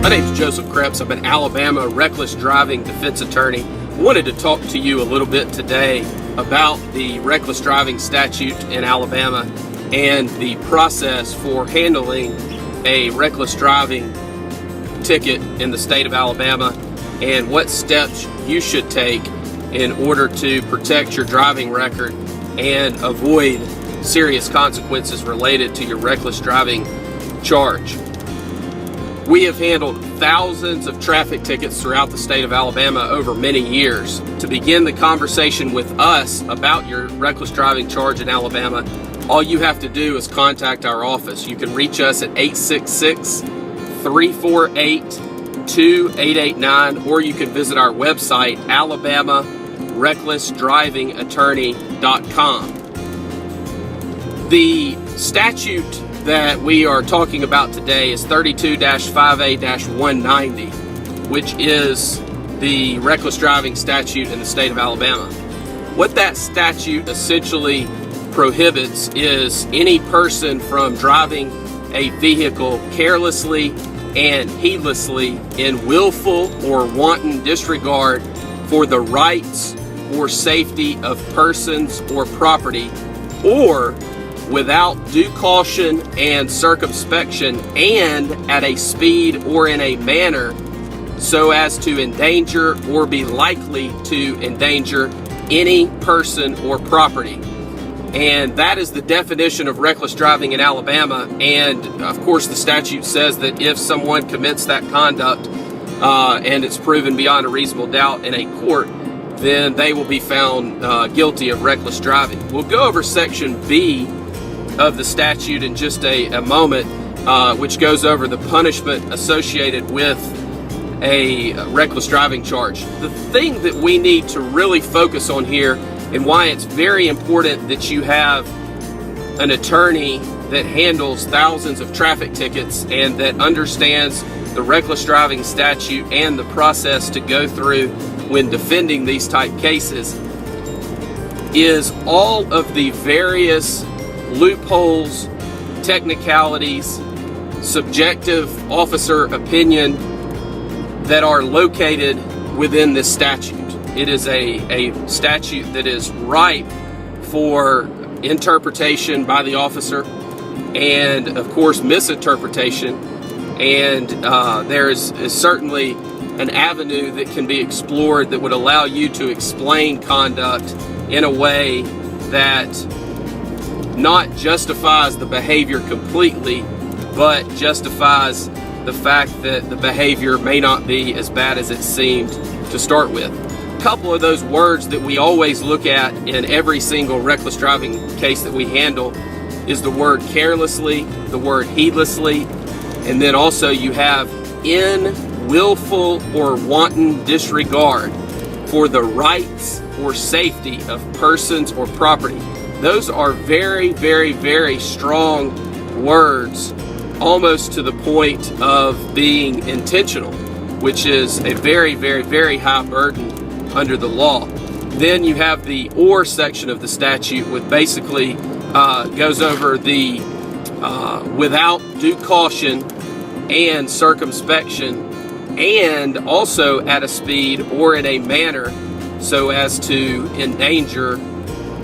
My name is Joseph Kreps. I'm an Alabama reckless driving defense attorney. I wanted to talk to you a little bit today about the reckless driving statute in Alabama and the process for handling a reckless driving ticket in the state of Alabama and what steps you should take in order to protect your driving record and avoid serious consequences related to your reckless driving charge. We have handled thousands of traffic tickets throughout the state of Alabama over many years. To begin the conversation with us about your reckless driving charge in Alabama, all you have to do is contact our office. You can reach us at 866-348-2889, or you can visit our website, alabamarecklessdrivingattorney.com. The statute that we are talking about today is 32-5A-190, which is the reckless driving statute in the state of Alabama. What that statute essentially prohibits is any person from driving a vehicle carelessly and heedlessly in willful or wanton disregard for the rights or safety of persons or property, or without due caution and circumspection and at a speed or in a manner so as to endanger or be likely to endanger any person or property. And that is the definition of reckless driving in Alabama. And of course the statute says that if someone commits that conduct and it's proven beyond a reasonable doubt in a court, then they will be found guilty of reckless driving. We'll go over section B of the statute in just a moment, which goes over the punishment associated with a reckless driving charge. The thing that we need to really focus on here, and why it's very important that you have an attorney that handles thousands of traffic tickets and that understands the reckless driving statute and the process to go through when defending these type cases, is all of the various loopholes, technicalities, subjective officer opinion that are located within this statute. It is a statute that is ripe for interpretation by the officer and, of course, misinterpretation. And there is certainly an avenue that can be explored that would allow you to explain conduct in a way that not justifies the behavior completely, but justifies the fact that the behavior may not be as bad as it seemed to start with. A couple of those words that we always look at in every single reckless driving case that we handle is the word carelessly, the word heedlessly, and then also you have in willful or wanton disregard for the rights or safety of persons or property. Those are very, very, very strong words, almost to the point of being intentional, which is a very, very, very high burden under the law. Then you have the or section of the statute, which basically goes over the without due caution and circumspection, and also at a speed or in a manner so as to endanger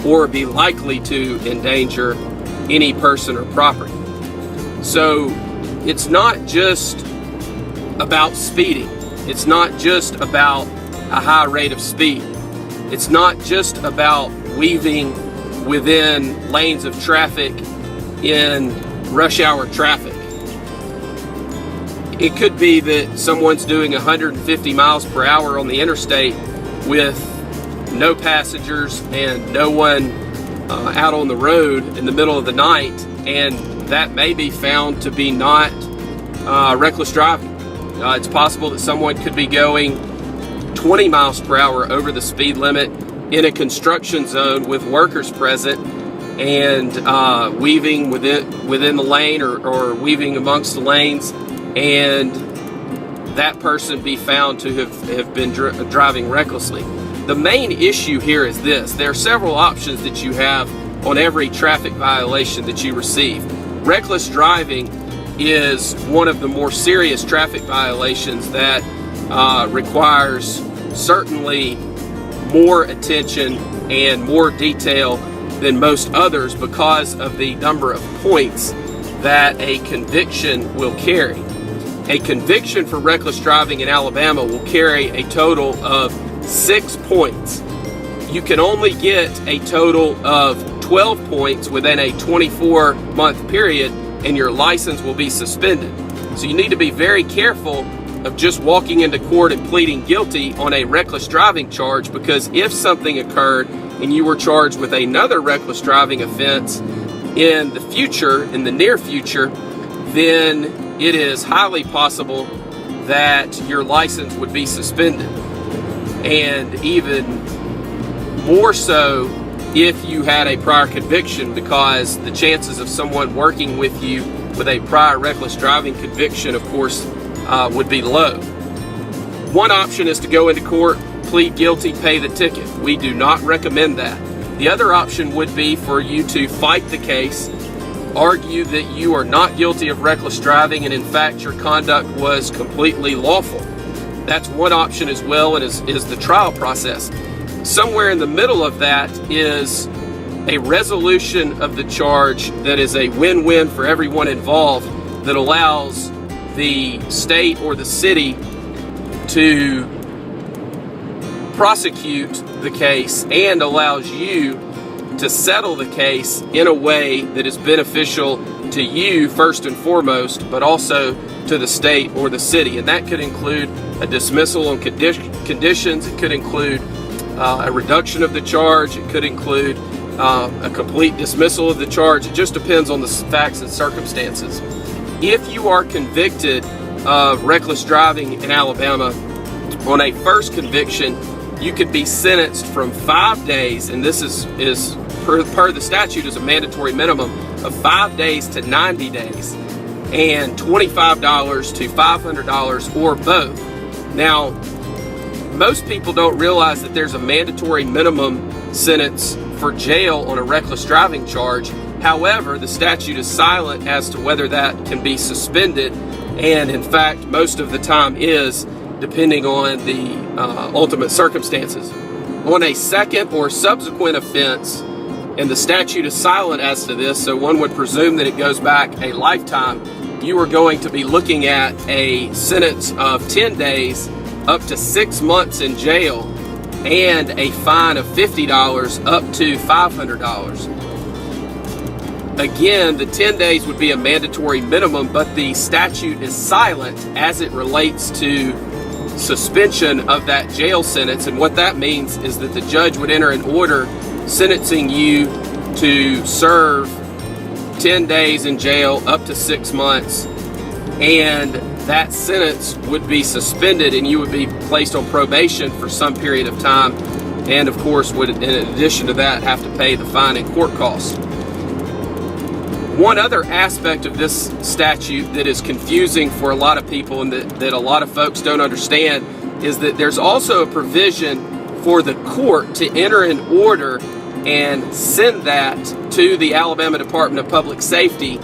or be likely to endanger any person or property. So it's not just about speeding. It's not just about a high rate of speed. It's not just about weaving within lanes of traffic in rush hour traffic. It could be that someone's doing 150 miles per hour on the interstate with no passengers and no one out on the road in the middle of the night, and that may be found to be not reckless driving. It's possible that someone could be going 20 miles per hour over the speed limit in a construction zone with workers present and weaving within the lane or weaving amongst the lanes, and that person be found to have been driving recklessly. The main issue here is this: there are several options that you have on every traffic violation that you receive. Reckless driving is one of the more serious traffic violations that requires certainly more attention and more detail than most others because of the number of points that a conviction will carry. A conviction for reckless driving in Alabama will carry a total of 6 points. You can only get a total of 12 points within a 24-month period, and your license will be suspended. So you need to be very careful of just walking into court and pleading guilty on a reckless driving charge, because if something occurred and you were charged with another reckless driving offense in the future, in the near future, then it is highly possible that your license would be suspended. And even more so if you had a prior conviction, because the chances of someone working with you with a prior reckless driving conviction, of course, would be low. One option is to go into court, plead guilty, pay the ticket. We do not recommend that. The other option would be for you to fight the case, argue that you are not guilty of reckless driving and in fact your conduct was completely lawful. That's one option as well, and is the trial process. Somewhere in the middle of that is a resolution of the charge that is a win-win for everyone involved, that allows the state or the city to prosecute the case and allows you to settle the case in a way that is beneficial to you first and foremost, but also to the state or the city. And that could include a dismissal on conditions. It could include a reduction of the charge. It could include a complete dismissal of the charge. It just depends on the facts and circumstances. If you are convicted of reckless driving in Alabama on a first conviction, you could be sentenced from 5 days, and this is per the statute is a mandatory minimum of 5 days to 90 days, and $25 to $500 or both. Now, most people don't realize that there's a mandatory minimum sentence for jail on a reckless driving charge. However, the statute is silent as to whether that can be suspended, and in fact, most of the time is, depending on the ultimate circumstances. On a second or subsequent offense, and the statute is silent as to this, so one would presume that it goes back a lifetime, you are going to be looking at a sentence of 10 days up to 6 months in jail and a fine of $50 up to $500. Again, the 10 days would be a mandatory minimum, but the statute is silent as it relates to suspension of that jail sentence. And what that means is that the judge would enter an order sentencing you to serve 10 days in jail up to 6 months, and that sentence would be suspended and you would be placed on probation for some period of time, and of course would, in addition to that, have to pay the fine and court costs. One other aspect of this statute that is confusing for a lot of people and that a lot of folks don't understand is that there's also a provision for the court to enter an order and send that to the Alabama Department of Public Safety,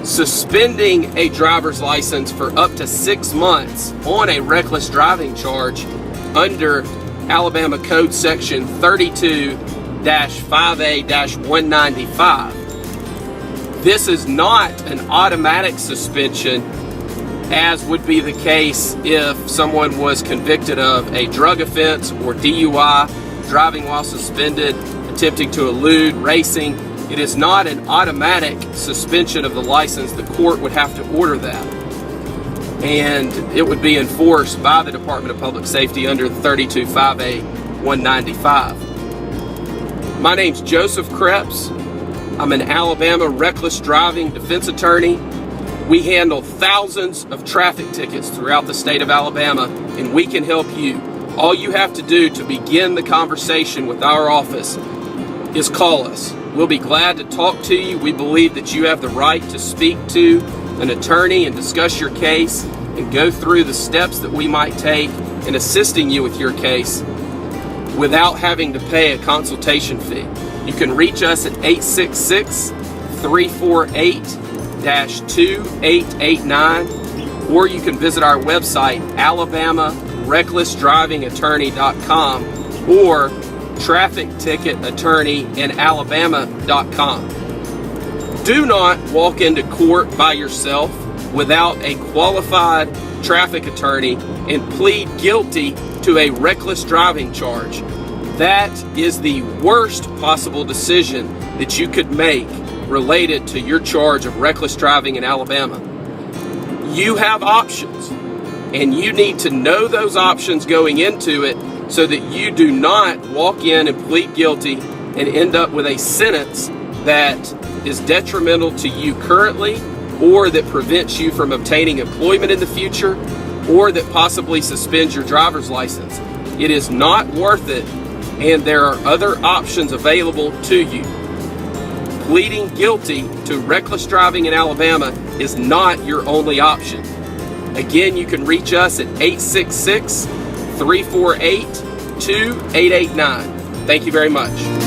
suspending a driver's license for up to 6 months on a reckless driving charge under Alabama Code Section 32-5A-195. This is not an automatic suspension, as would be the case if someone was convicted of a drug offense or DUI, driving while suspended, attempting to elude, racing. It is not an automatic suspension of the license. The court would have to order that, and it would be enforced by the Department of Public Safety under 32-5A-195. My name's Joseph Kreps. I'm an Alabama reckless driving defense attorney. We handle thousands of traffic tickets throughout the state of Alabama, and we can help you. All you have to do to begin the conversation with our office is call us. We'll be glad to talk to you. We believe that you have the right to speak to an attorney and discuss your case and go through the steps that we might take in assisting you with your case without having to pay a consultation fee. You can reach us at 866-348-8888. 2889, or you can visit our website, alabamarecklessdrivingattorney.com or trafficticketattorneyinalabama.com. Do not walk into court by yourself without a qualified traffic attorney and plead guilty to a reckless driving charge. That is the worst possible decision that you could make related to your charge of reckless driving in Alabama. You have options, and you need to know those options going into it so that you do not walk in and plead guilty and end up with a sentence that is detrimental to you currently, or that prevents you from obtaining employment in the future, or that possibly suspends your driver's license. It is not worth it, and there are other options available to you. Pleading guilty to reckless driving in Alabama is not your only option. Again, you can reach us at 866-348-2889. Thank you very much.